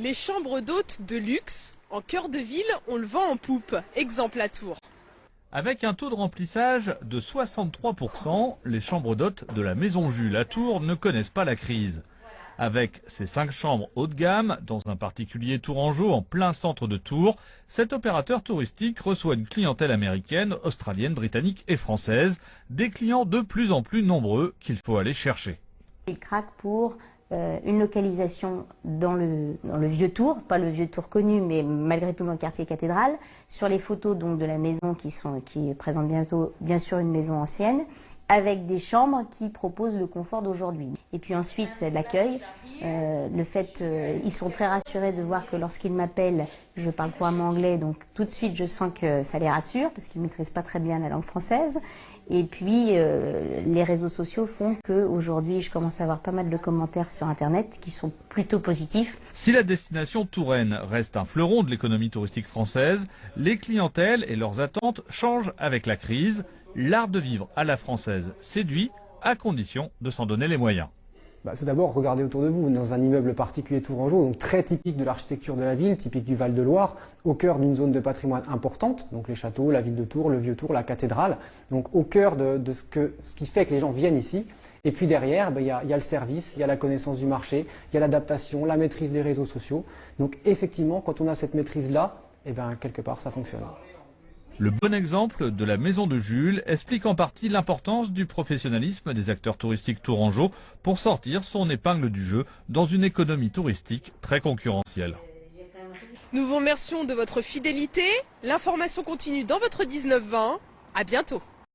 Les chambres d'hôtes de luxe, en cœur de ville, on le vend en poupe. Exemple la Tour. Avec un taux de remplissage de 63%, les chambres d'hôtes de la Maison Jules à Tours ne connaissent pas la crise. Avec ses 5 chambres haut de gamme, dans un particulier Tourangeau en plein centre de Tours, cet opérateur touristique reçoit une clientèle américaine, australienne, britannique et française, des clients de plus en plus nombreux qu'il faut aller chercher. Il craque pour une localisation dans le vieux Tours, pas le vieux Tours connu, mais malgré tout dans le quartier cathédrale. Sur les photos donc de la maison qui présente bientôt bien sûr une maison ancienne, avec des chambres qui proposent le confort d'aujourd'hui. Et puis ensuite l'accueil, le fait, ils sont très rassurés de voir que lorsqu'ils m'appellent, je parle couramment anglais, donc tout de suite je sens que ça les rassure parce qu'ils ne maîtrisent pas très bien la langue française. Et puis les réseaux sociaux font qu'aujourd'hui je commence à avoir pas mal de commentaires sur internet qui sont plutôt positifs. Si la destination touraine reste un fleuron de l'économie touristique française, les clientèles et leurs attentes changent avec la crise. L'art de vivre à la française séduit, à condition de s'en donner les moyens. Tout d'abord, regardez autour de vous, dans un immeuble particulier tourangeau, donc très typique de l'architecture de la ville, typique du Val-de-Loire, au cœur d'une zone de patrimoine importante, donc les châteaux, la ville de Tours, le vieux Tours, la cathédrale, donc au cœur de ce qui fait que les gens viennent ici. Et puis derrière, il y a le service, il y a la connaissance du marché, il y a l'adaptation, la maîtrise des réseaux sociaux. Donc effectivement, quand on a cette maîtrise-là, quelque part, ça fonctionne. Le bon exemple de la Maison de Jules explique en partie l'importance du professionnalisme des acteurs touristiques tourangeaux pour sortir son épingle du jeu dans une économie touristique très concurrentielle. Nous vous remercions de votre fidélité. L'information continue dans votre 19-20. À bientôt.